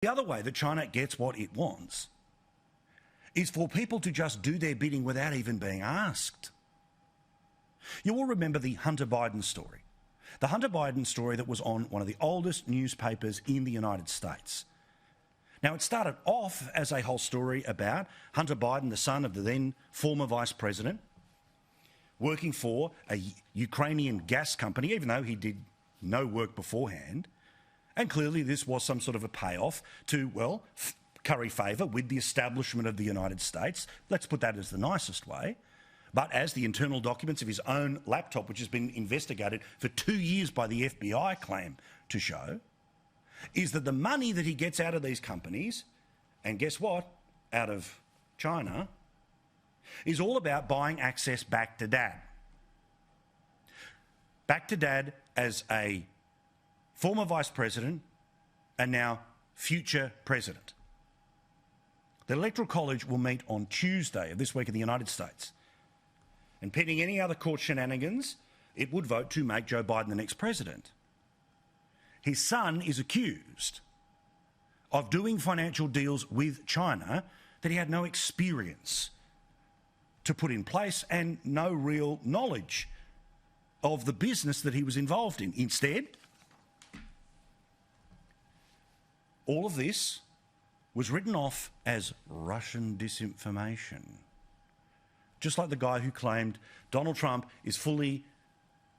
The other way that China gets what it wants is for people to just do their bidding without even being asked. You will remember the Hunter Biden story. The Hunter Biden story that was on one of the oldest newspapers in the United States. Now, it started off as a whole story about Hunter Biden, the son of the then former vice president, working for a Ukrainian gas company, even though he did no work beforehand. And clearly this was some sort of a payoff to, well, curry favour with the establishment of the United States. Let's put that as the nicest way. But as the internal documents of his own laptop, which has been investigated for 2 years by the FBI, claim to show, is that the money that he gets out of these companies, and guess what, out of China, is all about buying access back to Dad. Back to Dad as a former vice president and now future president. The Electoral College will meet on Tuesday of this week in the United States. And pending any other court shenanigans, it would vote to make Joe Biden the next president. His son is accused of doing financial deals with China that he had no experience to put in place and no real knowledge of the business that he was involved in. Instead, all of this was written off as Russian disinformation. Just like the guy who claimed Donald Trump is fully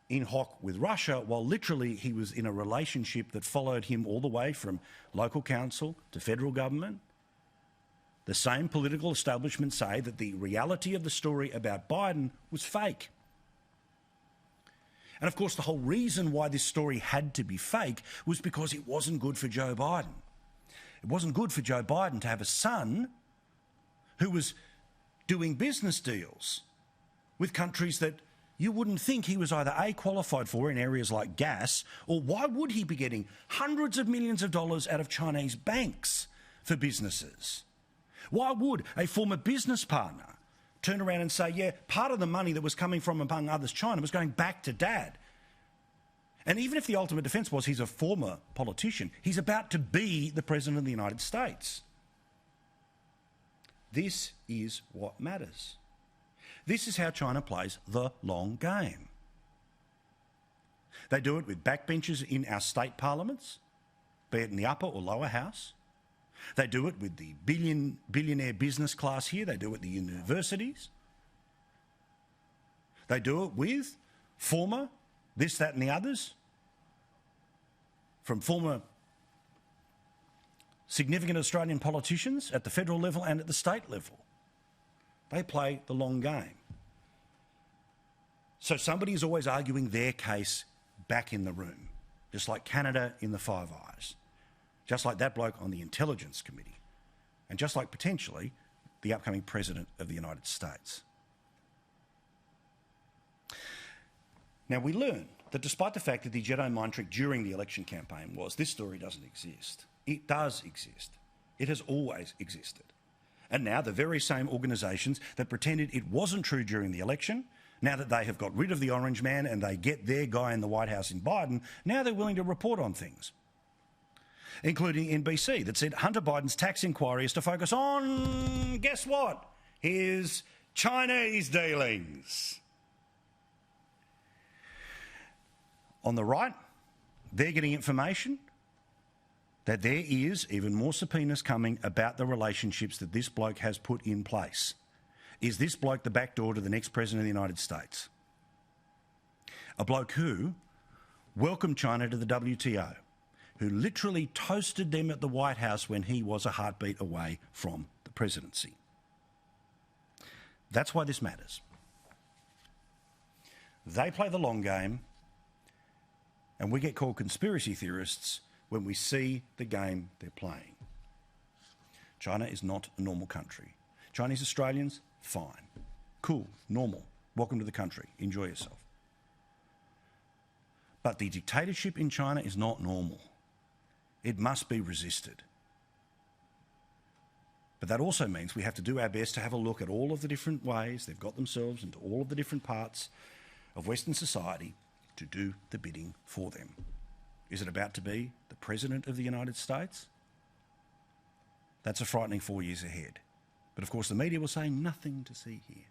in hoc with Russia, while literally he was in a relationship that followed him all the way from local council to federal government. The same political establishment say that the reality of the story about Biden was fake. And of course, the whole reason why this story had to be fake was because it wasn't good for Joe Biden. It wasn't good for Joe Biden to have a son who was doing business deals with countries that you wouldn't think he was either A, qualified for in areas like gas, or why would he be getting hundreds of millions of dollars out of Chinese banks for businesses? Why would a former business partner turn around and say, yeah, part of the money that was coming from, among others, China was going back to Dad? And even if the ultimate defence was he's a former politician, he's about to be the President of the United States. This is what matters. This is how China plays the long game. They do it with backbenchers in our state parliaments, be it in the upper or lower house. They do it with the billionaire business class here. They do it at the universities. They do it with former this, that and the others, from former significant Australian politicians at the federal level and at the state level. They play the long game. So somebody is always arguing their case back in the room, just like Canada in the Five Eyes, just like that bloke on the Intelligence Committee, and just like potentially the upcoming President of the United States. Now, we learn that despite the fact that the Jedi mind trick during the election campaign was this story doesn't exist, it does exist. It has always existed. And now the very same organisations that pretended it wasn't true during the election, now that they have got rid of the orange man and they get their guy in the White House in Biden, now they're willing to report on things, including NBC, that said Hunter Biden's tax inquiry is to focus on, guess what, his Chinese dealings. On the right, they're getting information that there is even more subpoenas coming about the relationships that this bloke has put in place. Is this bloke the back door to the next President of the United States? A bloke who welcomed China to the WTO, who literally toasted them at the White House when he was a heartbeat away from the presidency. That's why this matters. They play the long game, and we get called conspiracy theorists when we see the game they're playing. China is not a normal country. Chinese Australians, fine. Cool, normal. Welcome to the country. Enjoy yourself. But the dictatorship in China is not normal. It must be resisted. But that also means we have to do our best to have a look at all of the different ways they've got themselves into all of the different parts of Western society to do the bidding for them. Is it about to be the President of the United States? That's a frightening 4 years ahead. But of course the media will say nothing to see here.